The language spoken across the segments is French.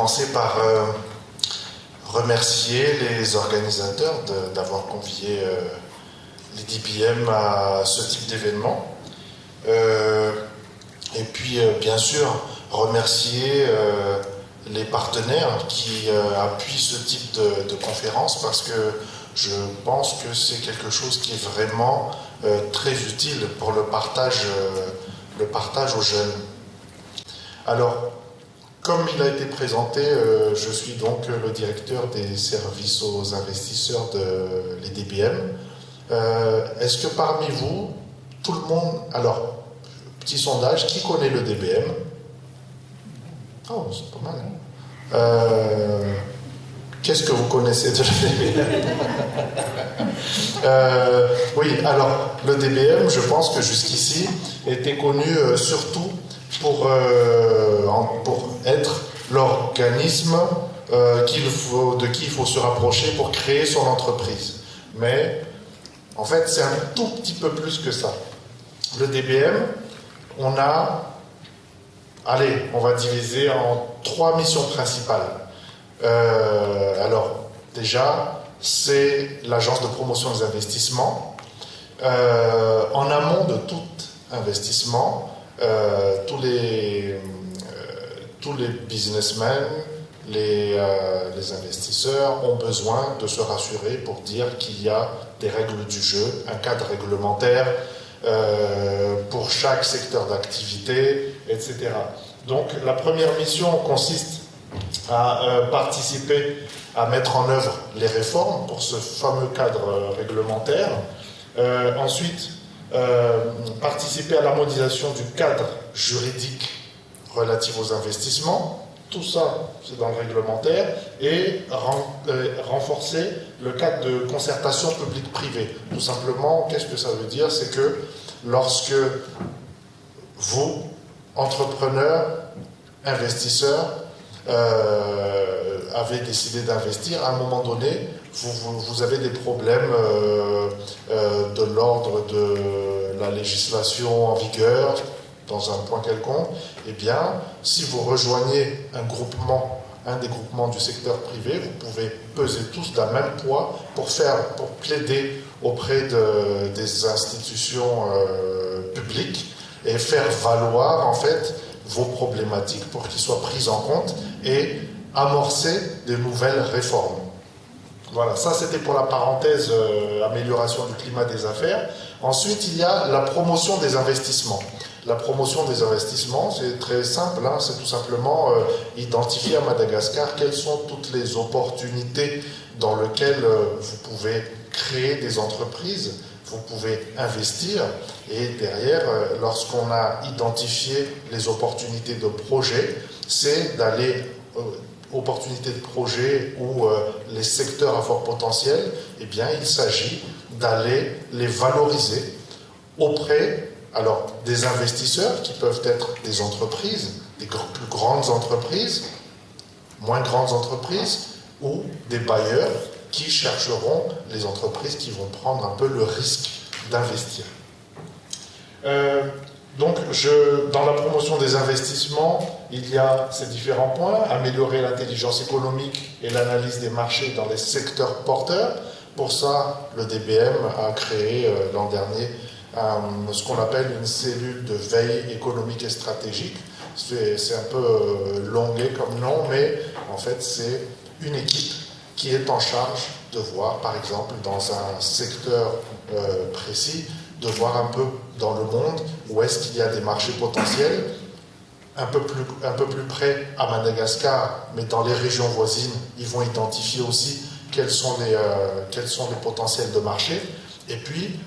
commencer par remercier les organisateurs d'avoir convié les DBM à ce type d'événement. Et puis, bien sûr, remercier les partenaires qui appuient ce type de conférence, parce que je pense que c'est quelque chose qui est vraiment très utile pour le partage aux jeunes. Alors, comme il a été présenté, je suis donc le directeur des services aux investisseurs de l'EDBM. Est-ce que parmi vous, tout le monde... Alors, petit sondage, qui connaît le DBM? Oh, c'est pas mal. Qu'est-ce que vous connaissez de l'EDBM? Oui, alors, le DBM, je pense que jusqu'ici, était connu surtout pour être l'organisme de qui il faut se rapprocher pour créer son entreprise. Mais, en fait, c'est un tout petit peu plus que ça. Le DBM, on va diviser en 3 missions principales. Alors, déjà, c'est l'agence de promotion des investissements. En amont de tout investissement, tous les businessmen, les investisseurs ont besoin de se rassurer pour dire qu'il y a des règles du jeu, un cadre réglementaire pour chaque secteur d'activité, etc. Donc la première mission consiste à participer à mettre en œuvre les réformes pour ce fameux cadre réglementaire. Ensuite, participer à l'harmonisation du cadre juridique relatif aux investissements. Tout ça, c'est dans le réglementaire. Et renforcer le cadre de concertation publique-privée. Tout simplement, qu'est-ce que ça veut dire? C'est que lorsque vous, entrepreneurs, investisseurs, avez décidé d'investir, à un moment donné, vous avez des problèmes de l'ordre de la législation en vigueur dans un point quelconque, eh bien, si vous rejoignez un des groupements du secteur privé, vous pouvez peser tous d'un même poids pour plaider auprès des institutions publiques et faire valoir en fait vos problématiques pour qu'ils soient prises en compte et amorcer de nouvelles réformes. Voilà, ça c'était pour la parenthèse amélioration du climat des affaires. Ensuite, il y a la promotion des investissements. La promotion des investissements, c'est très simple, hein, c'est tout simplement identifier à Madagascar quelles sont toutes les opportunités dans lesquelles vous pouvez créer des entreprises, vous pouvez investir, et derrière, lorsqu'on a identifié les opportunités de projet, c'est d'aller opportunités de projet ou les secteurs à fort potentiel, eh bien, il s'agit d'aller les valoriser auprès des investisseurs qui peuvent être des entreprises, des plus grandes entreprises, moins grandes entreprises, ou des bailleurs qui chercheront les entreprises qui vont prendre un peu le risque d'investir. Donc, dans la promotion des investissements, il y a ces différents points: améliorer l'intelligence économique et l'analyse des marchés dans les secteurs porteurs. Pour ça, le DBM a créé l'an dernier ce qu'on appelle une cellule de veille économique et stratégique. C'est un peu longué comme nom, mais en fait, c'est une équipe qui est en charge de voir, par exemple, dans un secteur précis, de voir un peu dans le monde où est-ce qu'il y a des marchés potentiels, un peu plus près à Madagascar, mais dans les régions voisines, ils vont identifier aussi quels sont les potentiels de marché, et puis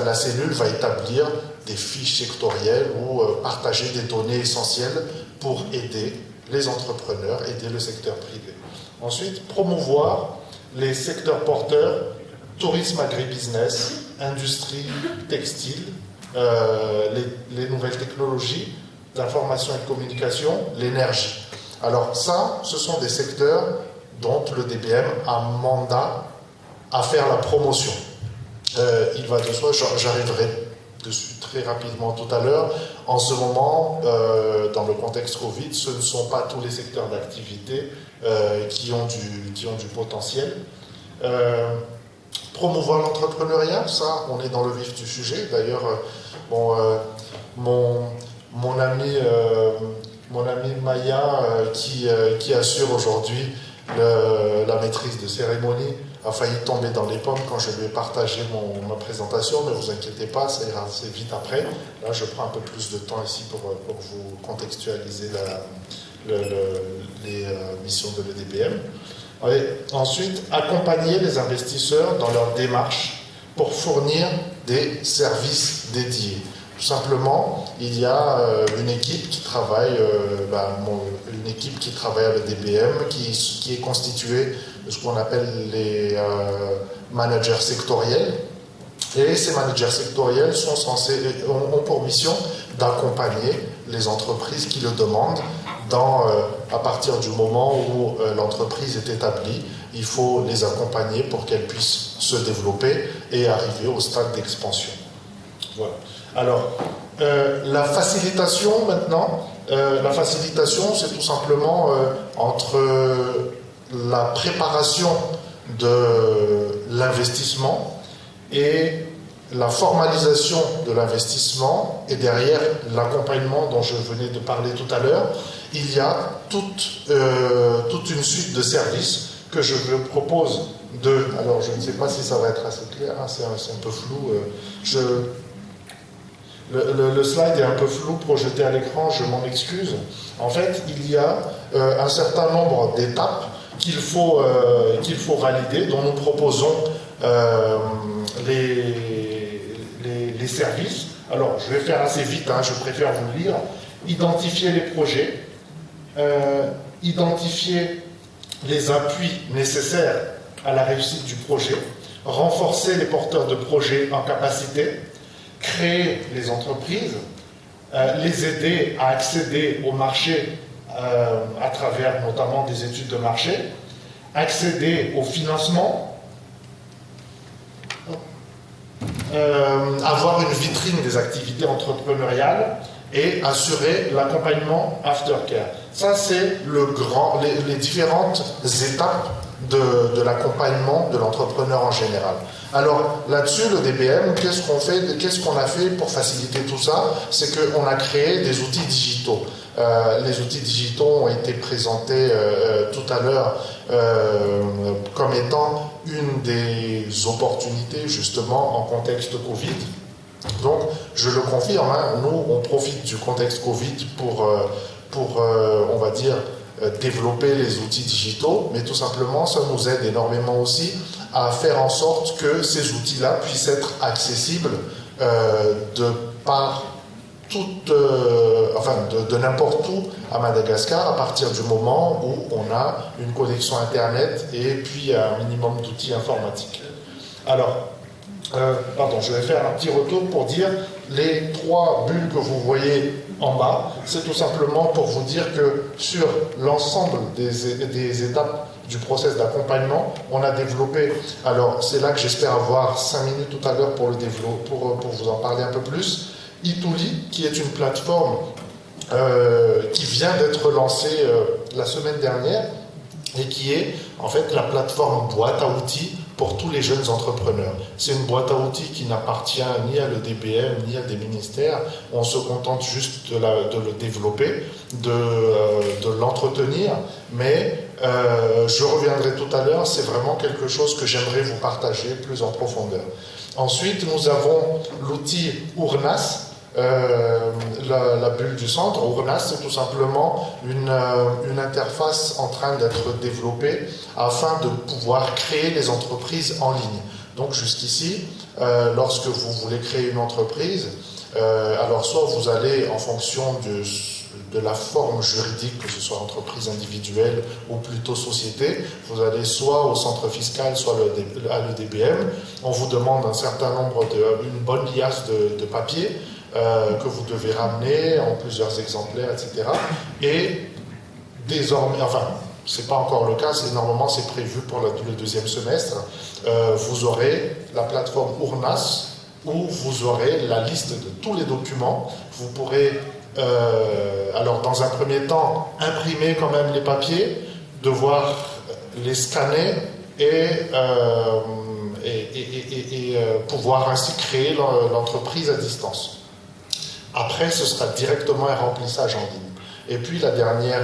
la cellule va établir des fiches sectorielles ou partager des données essentielles pour aider les entrepreneurs, aider le secteur privé. Ensuite, promouvoir les secteurs porteurs, tourisme agribusiness, industrie textile, les nouvelles technologies d'information et de communication, l'énergie. Alors ça, ce sont des secteurs dont le DBM a un mandat à faire la promotion. Il va de soi, j'arriverai dessus très rapidement tout à l'heure. En ce moment, dans le contexte Covid, ce ne sont pas tous les secteurs d'activité qui ont du potentiel. Promouvoir l'entrepreneuriat, ça, on est dans le vif du sujet. D'ailleurs, mon ami Maya, qui assure aujourd'hui la maîtrise de cérémonie, a failli tomber dans les pommes quand je lui ai partagé ma présentation, mais vous inquiétez pas, ça ira assez vite après. Là, je prends un peu plus de temps ici pour vous contextualiser les missions de l'EDBM. Ensuite, accompagner les investisseurs dans leur démarche pour fournir des services dédiés. Tout simplement, il y a une équipe qui travaille, à l'EDBM qui est constituée de ce qu'on appelle les managers sectoriels. Et ces managers sectoriels ont pour mission d'accompagner les entreprises qui le demandent à partir du moment où l'entreprise est établie. Il faut les accompagner pour qu'elles puissent se développer et arriver au stade d'expansion. Voilà. Alors, la facilitation maintenant, c'est tout simplement entre la préparation de l'investissement et la formalisation de l'investissement et derrière l'accompagnement dont je venais de parler tout à l'heure, il y a toute une suite de services que je vous propose alors je ne sais pas si ça va être assez clair, hein, c'est un peu flou, le slide est un peu flou projeté à l'écran, je m'en excuse. En fait, il y a un certain nombre d'étapes qu'il faut valider, dont nous proposons les services. Alors, je vais faire assez vite, hein, je préfère vous le lire. Identifier les projets, identifier les appuis nécessaires à la réussite du projet, renforcer les porteurs de projets en capacité, créer les entreprises, les aider à accéder au marché à travers notamment des études de marché, accéder au financement, avoir une vitrine des activités entrepreneuriales et assurer l'accompagnement aftercare. Ça, c'est les différentes étapes de l'accompagnement de l'entrepreneur en général. Alors là-dessus, le DBM, qu'est-ce qu'on a fait pour faciliter tout ça? C'est qu'on a créé des outils digitaux. Les outils digitaux ont été présentés tout à l'heure comme étant une des opportunités justement en contexte Covid. Donc, je le confirme, hein, nous, on profite du contexte Covid pour on va dire, développer les outils digitaux, mais tout simplement, ça nous aide énormément aussi à faire en sorte que ces outils-là puissent être accessibles de n'importe où à Madagascar à partir du moment où on a une connexion Internet et puis un minimum d'outils informatiques. Alors, je vais faire un petit retour pour dire les 3 bulles que vous voyez en bas, c'est tout simplement pour vous dire que sur l'ensemble des étapes du process d'accompagnement, on a développé, alors c'est là que j'espère avoir 5 minutes tout à l'heure pour vous en parler un peu plus, Itouli, qui est une plateforme qui vient d'être lancée la semaine dernière et qui est en fait la plateforme boîte à outils pour tous les jeunes entrepreneurs. C'est une boîte à outils qui n'appartient ni à l'EDBM ni à des ministères. On se contente juste de le développer, de l'entretenir, mais je reviendrai tout à l'heure, c'est vraiment quelque chose que j'aimerais vous partager plus en profondeur. Ensuite, nous avons l'outil Ournas, la bulle du centre. Ournas, c'est tout simplement une interface en train d'être développée afin de pouvoir créer les entreprises en ligne. Donc jusqu'ici, lorsque vous voulez créer une entreprise, alors soit vous allez en fonction de la forme juridique, que ce soit entreprise individuelle ou plutôt société, vous allez soit au centre fiscal, soit à l'EDBM. On vous demande un certain nombre une bonne liasse de papiers que vous devez ramener en plusieurs exemplaires, etc. Et désormais, c'est pas encore le cas, normalement c'est prévu pour le 2e semestre, vous aurez la plateforme Ournas où vous aurez la liste de tous les documents. Vous pourrez, alors dans un premier temps, imprimer quand même les papiers, devoir les scanner et pouvoir ainsi créer l'entreprise à distance. Après, ce sera directement un remplissage en ligne. Et puis la dernière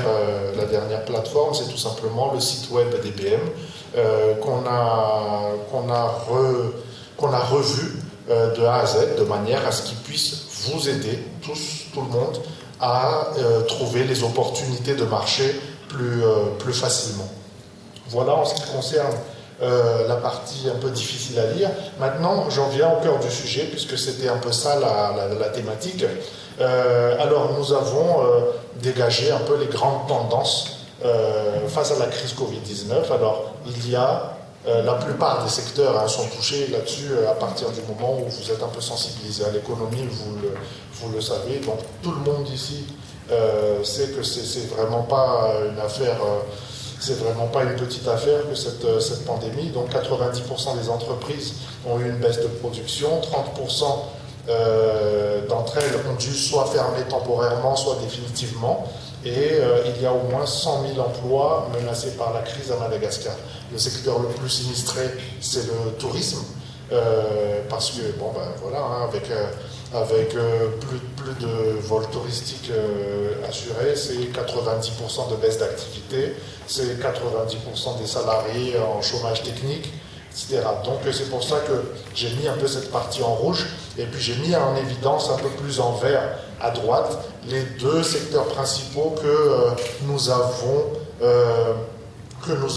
plateforme, c'est tout simplement le site web d'EBM qu'on a revu de A à Z, de manière à ce qu'il puisse vous aider, tout le monde, à trouver les opportunités de marché plus facilement. Voilà en ce qui concerne la partie un peu difficile à lire. Maintenant, j'en viens au cœur du sujet, puisque c'était un peu ça la thématique. Alors, nous avons dégagé un peu les grandes tendances face à la crise Covid-19. Alors, il y a la plupart des secteurs sont touchés là-dessus à partir du moment où vous êtes un peu sensibilisé à l'économie, vous le savez. Donc, tout le monde ici sait que c'est vraiment pas une affaire... c'est vraiment pas une petite affaire que cette pandémie. Donc 90% des entreprises ont eu une baisse de production, 30% d'entre elles ont dû soit fermer temporairement, soit définitivement. Et il y a au moins 100 000 emplois menacés par la crise à Madagascar. Le secteur le plus sinistré, c'est le tourisme, parce que, bon ben voilà, hein, avec plus de vols touristiques assurés, c'est 90% de baisse d'activité, c'est 90% des salariés en chômage technique, etc. Donc c'est pour ça que j'ai mis un peu cette partie en rouge, et puis j'ai mis en évidence un peu plus en vert à droite les deux secteurs principaux que nous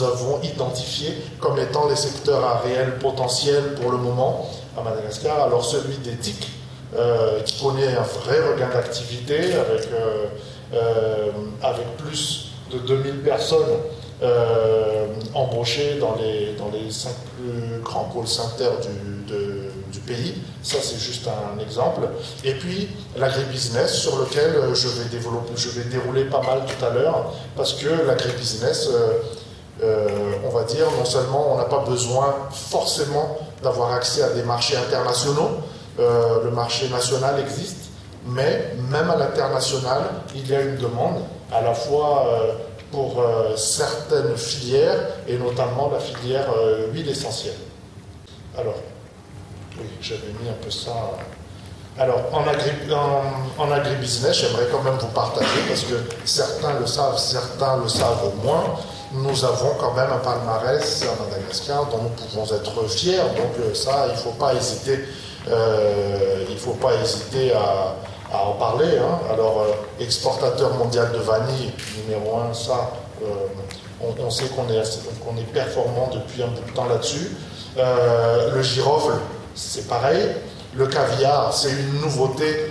avons identifiés comme étant les secteurs à réel potentiel pour le moment à Madagascar. Alors celui des TIC, qui connaît un vrai regain d'activité avec plus de 2000 personnes embauchées dans les 5 plus grands pôles sanitaires du pays. Ça, c'est juste un exemple. Et puis, l'agribusiness, sur lequel je vais dérouler pas mal tout à l'heure, parce que l'agribusiness, on va dire, non seulement on n'a pas besoin forcément d'avoir accès à des marchés internationaux, le marché national existe, mais même à l'international, il y a une demande à la fois pour certaines filières, et notamment la filière huile essentielle. Alors, oui, j'avais mis un peu ça. Alors, en agribusiness, j'aimerais quand même vous partager, parce que certains le savent moins. Nous avons quand même un palmarès à Madagascar dont nous pouvons être fiers. Donc ça, il ne faut pas hésiter. À en parler. Hein. Alors, exportateur mondial de vanille, numéro 1, ça, on sait qu'on est performant depuis un bout de temps là-dessus. Le girofle, c'est pareil. Le caviar, c'est une nouveauté,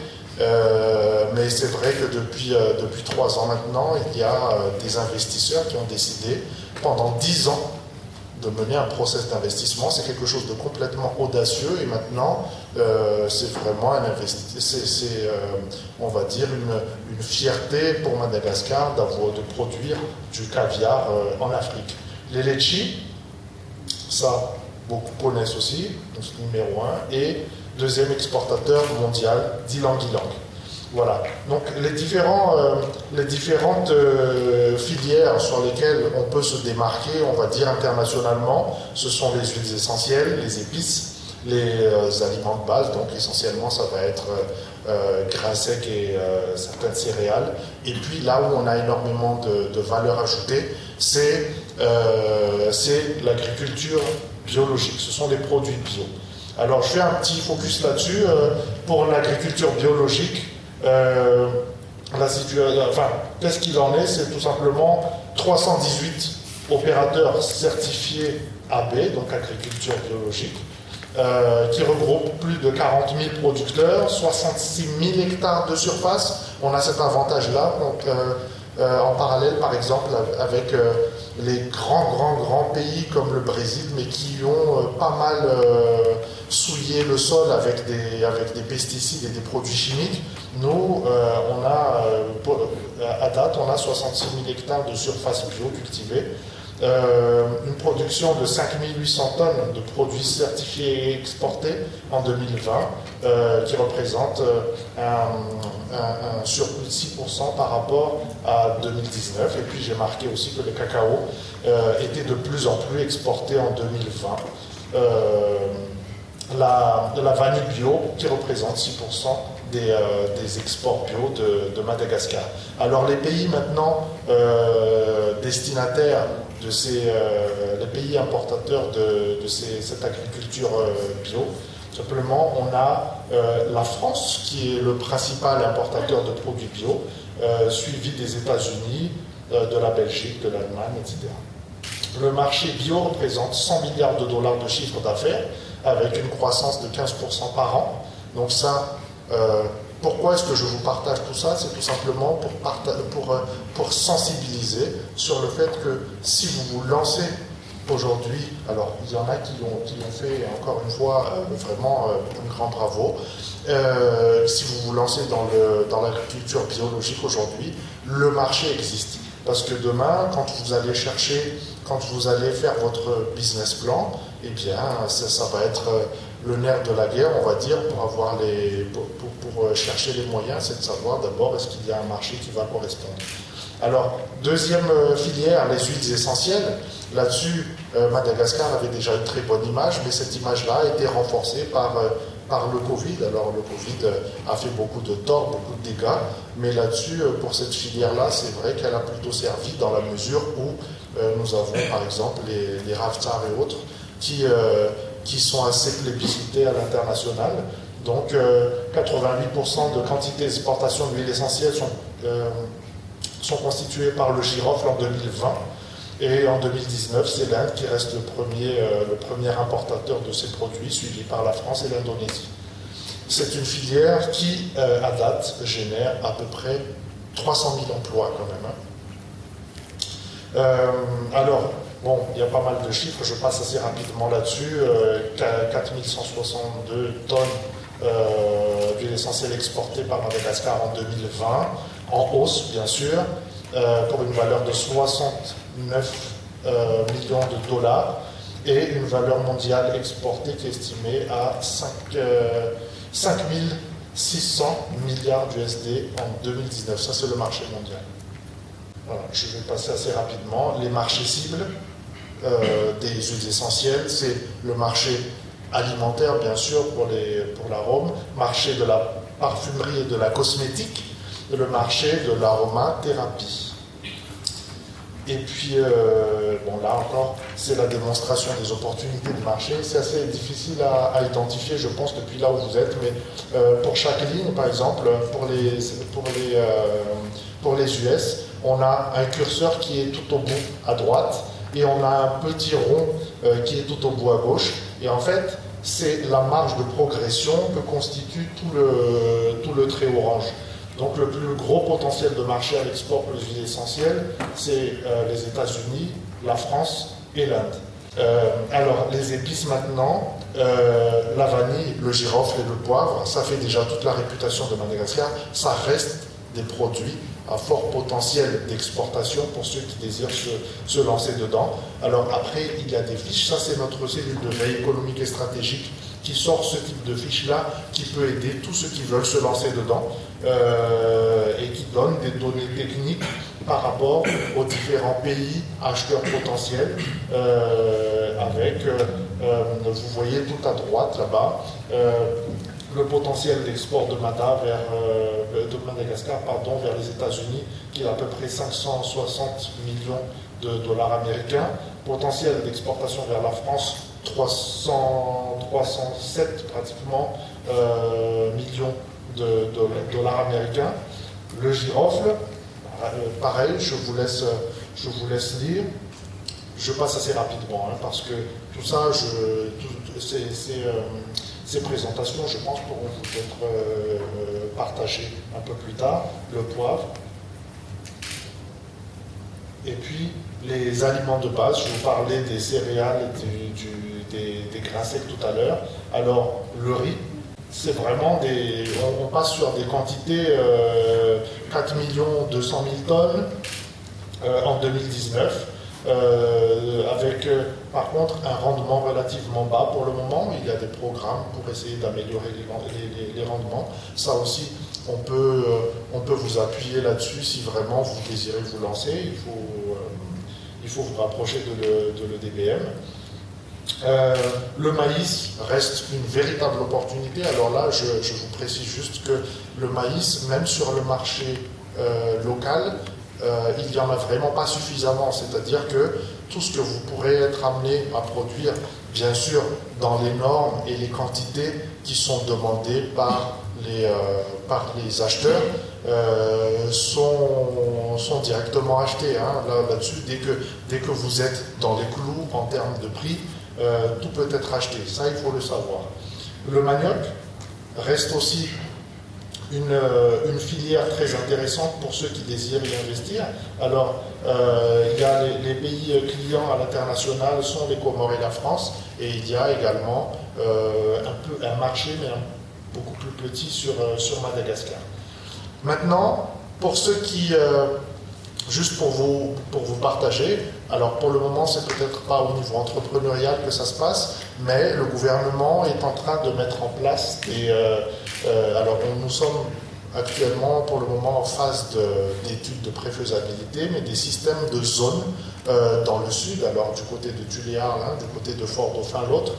mais c'est vrai que depuis 3 ans maintenant, il y a des investisseurs qui ont décidé, pendant 10 ans, de mener un process d'investissement. C'est quelque chose de complètement audacieux, et maintenant c'est vraiment on va dire une fierté pour Madagascar de produire du caviar en Afrique. Les litchis, ça beaucoup connaissent aussi, donc c'est numéro 1, et deuxième exportateur mondial d'ylang-ylang. Voilà. Donc les différentes filières sur lesquelles on peut se démarquer, on va dire internationalement, ce sont les huiles essentielles, les épices, les aliments de base. Donc essentiellement, ça va être grains secs et certaines céréales. Et puis là où on a énormément de valeur ajoutée, c'est l'agriculture biologique. Ce sont des produits bio. Alors je fais un petit focus là-dessus. Pour l'agriculture biologique, qu'est-ce qu'il en est? C'est tout simplement 318 opérateurs certifiés AB, donc agriculture biologique, qui regroupent plus de 40 000 producteurs, 66 000 hectares de surface. On a cet avantage-là. Donc, en parallèle, par exemple, avec les grands pays comme le Brésil, mais qui ont pas mal souillé le sol avec des pesticides et des produits chimiques. Nous, à date, on a 66 000 hectares de surface bio cultivée. une production de 5800 tonnes de produits certifiés et exportés en 2020, qui représente un surplus de 6% par rapport à 2019. Et puis j'ai marqué aussi que le cacao était de plus en plus exporté en 2020. De la vanille bio qui représente 6% des exports bio de Madagascar. Alors les pays maintenant destinataires de les pays importateurs de cette agriculture bio, simplement on a la France qui est le principal importateur de produits bio, suivi des États-Unis, de la Belgique, de l'Allemagne, etc. Le marché bio représente 100 milliards de dollars de chiffre d'affaires, avec une croissance de 15% par an. Donc ça, pourquoi est-ce que je vous partage tout ça? C'est tout simplement pour sensibiliser sur le fait que si vous vous lancez aujourd'hui, alors il y en a qui l'ont fait, encore une fois, vraiment un grand bravo. Si vous vous lancez dans l'agriculture biologique aujourd'hui, le marché existe. Parce que demain, quand vous allez faire votre business plan, eh bien, ça va être le nerf de la guerre, on va dire, pour chercher les moyens, c'est de savoir d'abord est-ce qu'il y a un marché qui va correspondre. Alors, deuxième filière, les huiles essentielles. Là-dessus, Madagascar avait déjà une très bonne image, mais cette image-là a été renforcée par le Covid. Alors, le Covid a fait beaucoup de tort, beaucoup de dégâts, mais là-dessus, pour cette filière-là, c'est vrai qu'elle a plutôt servi dans la mesure où nous avons, par exemple, les Raftar et autres, qui sont assez plébiscités à l'international. Donc, 88% de quantité d'exportation d'huile essentielle sont constituées par le girofle en 2020. Et en 2019, c'est l'Inde qui reste le premier importateur de ces produits, suivi par la France et l'Indonésie. C'est une filière qui, à date, génère à peu près 300 000 emplois quand même. Alors, bon, il y a pas mal de chiffres, je passe assez rapidement là-dessus. 4162 tonnes d'huile essentielle exportée par Madagascar en 2020, en hausse bien sûr, pour une valeur de 69 millions de dollars et une valeur mondiale exportée qui est estimée à 5 600 milliards d'USD en 2019. Ça, c'est le marché mondial. Voilà, je vais passer assez rapidement. Les marchés cibles des huiles essentielles, c'est le marché alimentaire, bien sûr, pour l'arôme, marché de la parfumerie et de la cosmétique, et le marché de l'aromathérapie. Et puis, bon, là encore, c'est la démonstration des opportunités de marché. C'est assez difficile à identifier, je pense, depuis là où vous êtes, mais pour chaque ligne, par exemple, pour les US, on a un curseur qui est tout au bout à droite, et on a un petit rond qui est tout au bout à gauche. Et en fait, c'est la marge de progression que constitue tout le trait orange. Donc le plus gros potentiel de marché à l'export pour les huiles essentielles, c'est les États-Unis, la France et l'Inde. Alors les épices maintenant, la vanille, le girofle et le poivre, ça fait déjà toute la réputation de Madagascar. Ça reste des produits à fort potentiel d'exportation pour ceux qui désirent se lancer dedans. Alors après, il y a des fiches, ça c'est notre cellule de veille économique et stratégique qui sort ce type de fiche-là, qui peut aider tous ceux qui veulent se lancer dedans et qui donne des données techniques par rapport aux différents pays acheteurs potentiels avec, vous voyez tout à droite là-bas, le potentiel d'export de Madagascar vers les États-Unis, qui est à peu près 560 millions de dollars américains. Potentiel d'exportation vers la France, 307 pratiquement millions de dollars américains. Le girofle, pareil, je vous laisse lire. Je passe assez rapidement, parce que tout ça, ces présentations, je pense, pourront vous être partagées un peu plus tard. Le poivre. Et puis, les aliments de base. Je vous parlais des céréales et des grains secs tout à l'heure. Alors, le riz, c'est vraiment on passe sur des quantités 4 200 000 tonnes en 2019. avec par contre un rendement relativement bas pour le moment. Il y a des programmes pour essayer d'améliorer les rendements. Ça aussi, on peut vous appuyer là-dessus si vraiment vous désirez vous lancer. Il faut vous rapprocher de l'EDBM. Le maïs reste une véritable opportunité. Alors là, je vous précise juste que le maïs, même sur le marché local, il n'y en a vraiment pas suffisamment. C'est-à-dire que tout ce que vous pourrez être amené à produire, bien sûr, dans les normes et les quantités qui sont demandées par les acheteurs, sont directement achetés. Hein. Là-dessus, dès que vous êtes dans les clous en termes de prix, tout peut être acheté. Ça, il faut le savoir. Le manioc reste aussi une filière très intéressante pour ceux qui désirent y investir. Alors, il y a les pays clients à l'international sont les Comores et la France, et il y a également un marché, mais beaucoup plus petit sur Madagascar. Maintenant, pour ceux qui, juste pour vous partager, alors pour le moment, c'est peut-être pas au niveau entrepreneurial que ça se passe, mais le gouvernement est en train de mettre en place alors nous sommes actuellement pour le moment en phase d'études de préfaisabilité, mais des systèmes de zones dans le sud, alors du côté de Tuléar, l'un, du côté de Fort-Dauphin, l'autre,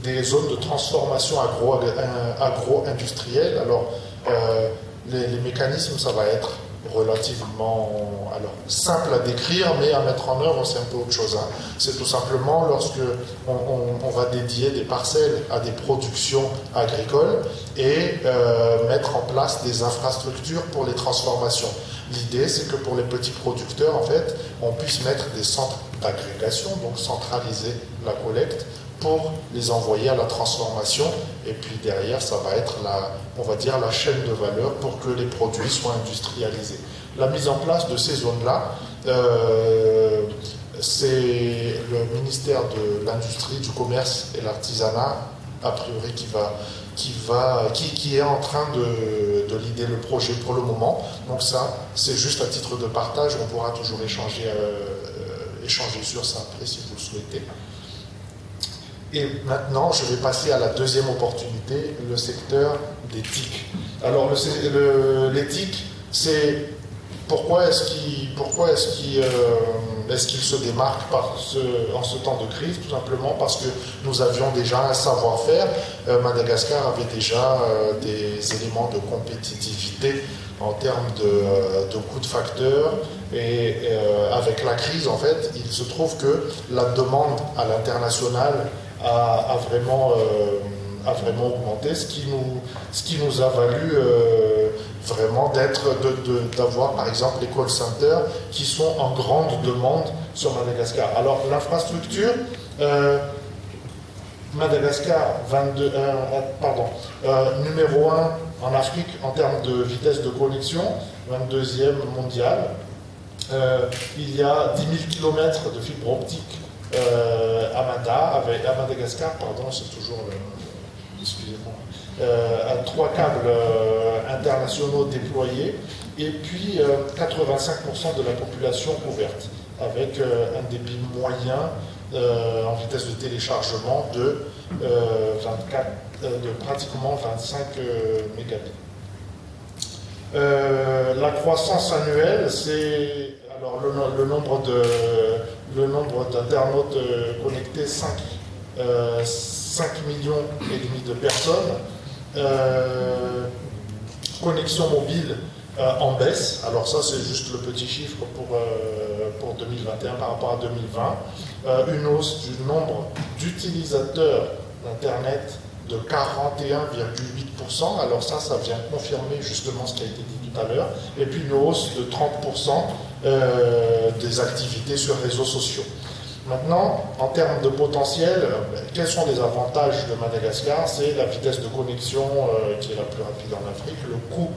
des zones de transformation agro-industrielle. Alors les mécanismes, ça va être relativement simple à décrire, mais à mettre en œuvre, c'est un peu autre chose. Hein. C'est tout simplement lorsque on va dédier des parcelles à des productions agricoles et mettre en place des infrastructures pour les transformations. L'idée, c'est que pour les petits producteurs, en fait, on puisse mettre des centres d'agrégation, donc centraliser la collecte, pour les envoyer à la transformation, et puis derrière ça va être la chaîne de valeur pour que les produits soient industrialisés. La mise en place de ces zones-là, c'est le ministère de l'Industrie, du Commerce et l'Artisanat, a priori qui est en train de l'idée le projet pour le moment. Donc ça, c'est juste à titre de partage, on pourra toujours échanger sur ça après si vous le souhaitez. Et maintenant, je vais passer à la deuxième opportunité, le secteur des TIC. Alors, les TIC, c'est pourquoi est-ce qu'il se démarque en ce temps de crise? Tout simplement parce que nous avions déjà un savoir-faire. Madagascar avait déjà des éléments de compétitivité en termes de coûts de facteurs. Et avec la crise, en fait, il se trouve que la demande à l'international a vraiment augmenté, ce qui nous a valu vraiment d'avoir par exemple les call centers qui sont en grande demande sur Madagascar. Alors l'infrastructure, Madagascar numéro 1 en Afrique en termes de vitesse de connexion, 22e mondial. Il y a 10 000 km de fibre optique à Madagascar, c'est toujours excusez-moi, 3 câbles internationaux déployés, et puis 85% de la population couverte, avec un débit moyen en vitesse de téléchargement de pratiquement 25 mégabits. La croissance annuelle, c'est alors le nombre d'internautes connectés, 5 millions et demi de personnes. Connexion mobile en baisse. Alors ça, c'est juste le petit chiffre pour 2021 par rapport à 2020. Une hausse du nombre d'utilisateurs d'Internet de 41,8%. Alors ça vient confirmer justement ce qui a été dit tout à l'heure. Et puis une hausse de 30% des activités sur réseaux sociaux. Maintenant, en termes de potentiel, quels sont les avantages de Madagascar? C'est la vitesse de connexion qui est la plus rapide en Afrique, le coût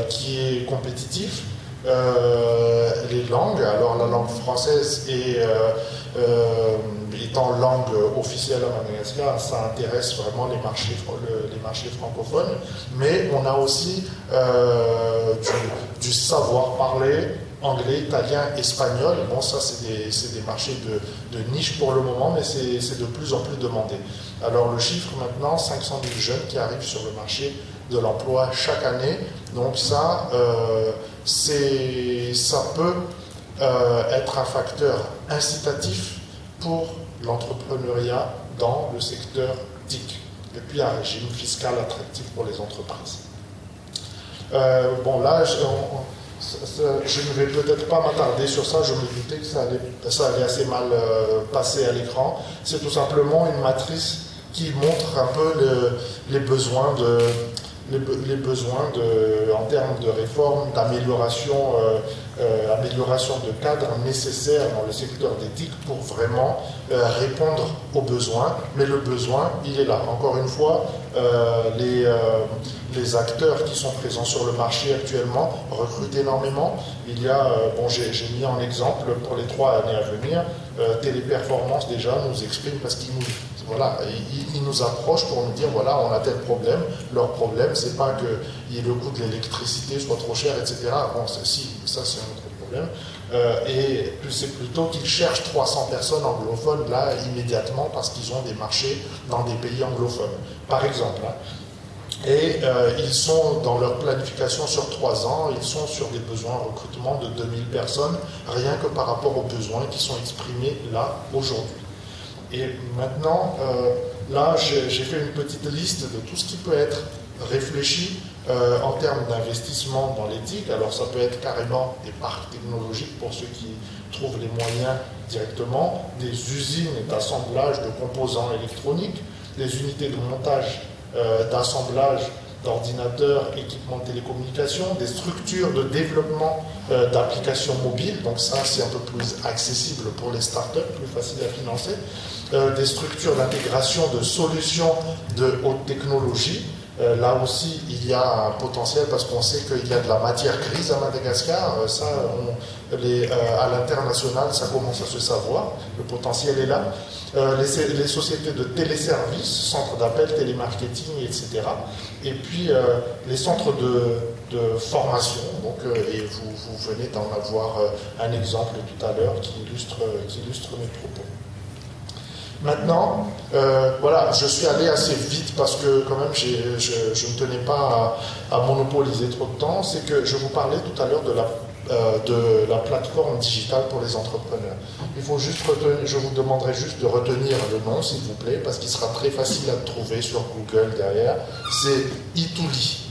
qui est compétitif, les langues. Alors la langue française étant langue officielle à Madagascar, ça intéresse vraiment les marchés francophones, mais on a aussi du savoir-parler anglais, italien, espagnol. Bon, ça, c'est des marchés de niche pour le moment, mais c'est de plus en plus demandé. Alors, le chiffre maintenant, 500 000 jeunes qui arrivent sur le marché de l'emploi chaque année. Donc, ça peut être un facteur incitatif pour l'entrepreneuriat dans le secteur TIC. Et puis, un régime fiscal attractif pour les entreprises. Bon, là, je ne vais peut-être pas m'attarder sur ça, je me doutais que ça allait assez mal passer à l'écran. C'est tout simplement une matrice qui montre un peu les besoins en termes de réforme, d'amélioration amélioration de cadres nécessaires dans le secteur des TIC pour vraiment répondre aux besoins. Mais le besoin, il est là. Encore une fois, les acteurs qui sont présents sur le marché actuellement recrutent énormément. Il y a, j'ai mis en exemple pour les 3 années à venir, Téléperformance déjà nous exprime parce qu'ils nous approchent pour nous dire voilà, on a tel problème. Leur problème, c'est pas que le coût de l'électricité soit trop cher, etc. Bon, ça c'est un autre problème. Et c'est plutôt qu'ils cherchent 300 personnes anglophones là immédiatement parce qu'ils ont des marchés dans des pays anglophones, par exemple. Et ils sont dans leur planification sur 3 ans, ils sont sur des besoins en recrutement de 2000 personnes, rien que par rapport aux besoins qui sont exprimés là aujourd'hui. Et maintenant, là, j'ai fait une petite liste de tout ce qui peut être réfléchi en termes d'investissement dans l'éthique. Alors, ça peut être carrément des parcs technologiques pour ceux qui trouvent les moyens directement, des usines d'assemblage de composants électroniques, des unités de montage, d'assemblage d'ordinateurs, équipements de télécommunications, des structures de développement d'applications mobiles, donc ça c'est un peu plus accessible pour les startups, plus facile à financer, des structures d'intégration de solutions de haute technologie. Là aussi, il y a un potentiel parce qu'on sait qu'il y a de la matière grise à Madagascar. À l'international, ça commence à se savoir. Le potentiel est là. Les sociétés de téléservices, centres d'appel, télémarketing, etc. Et puis, les centres de formation. Donc, et vous venez d'en avoir un exemple tout à l'heure qui illustre mes propos. Maintenant, voilà, je suis allé assez vite parce que quand même je ne tenais pas à monopoliser trop de temps. C'est que je vous parlais tout à l'heure de la plateforme digitale pour les entrepreneurs. Il faut juste je vous demanderai juste de retenir le nom, s'il vous plaît, parce qu'il sera très facile à trouver sur Google derrière. C'est Itooli.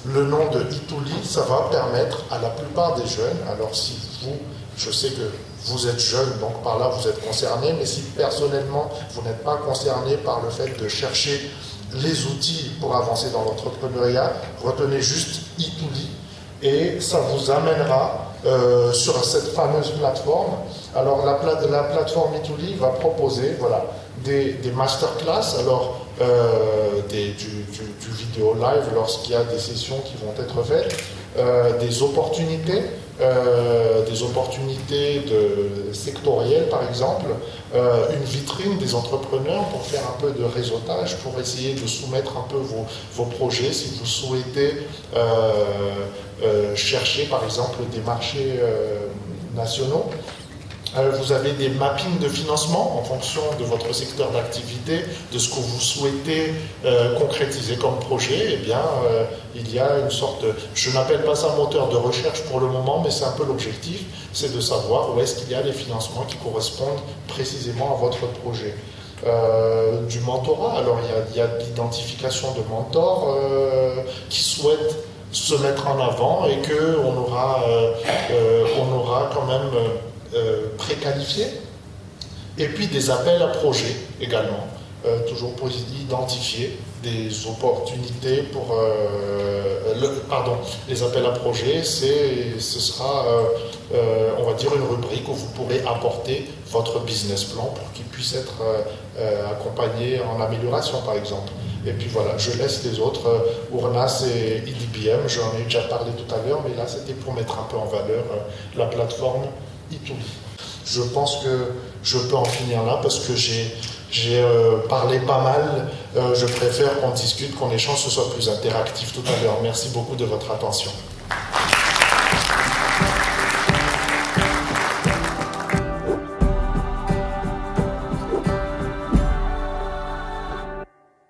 Le nom de Itooli, ça va permettre à la plupart des jeunes, alors si je sais que vous êtes jeune, donc par là vous êtes concerné, mais si personnellement vous n'êtes pas concerné par le fait de chercher les outils pour avancer dans l'entrepreneuriat, retenez juste Itooli et ça vous amènera sur cette fameuse plateforme. Alors la plateforme Itooli va proposer des masterclass, alors du vidéo live lorsqu'il y a des sessions qui vont être faites, des opportunités sectorielles par exemple, une vitrine des entrepreneurs pour faire un peu de réseautage, pour essayer de soumettre un peu vos projets si vous souhaitez chercher par exemple des marchés nationaux. Vous avez des mappings de financement en fonction de votre secteur d'activité, de ce que vous souhaitez concrétiser comme projet. Eh bien, il y a une sorte, je n'appelle pas ça moteur de recherche pour le moment, mais c'est un peu l'objectif, c'est de savoir où est-ce qu'il y a les financements qui correspondent précisément à votre projet. Du mentorat, alors il y a l'identification de mentors qui souhaitent se mettre en avant et qu'on aura quand même préqualifiés, et puis des appels à projets également, toujours pour identifier des opportunités pour... les appels à projets, ce sera, on va dire, une rubrique où vous pourrez apporter votre business plan pour qu'il puisse être accompagné en amélioration, par exemple. Et puis voilà, je laisse les autres, Ournas et IDBM, j'en ai déjà parlé tout à l'heure, mais là c'était pour mettre un peu en valeur la plateforme Itooli. Je pense que je peux en finir là parce que j'ai parlé pas mal. Je préfère qu'on discute, qu'on échange, ce soit plus interactif tout à l'heure. Merci beaucoup de votre attention.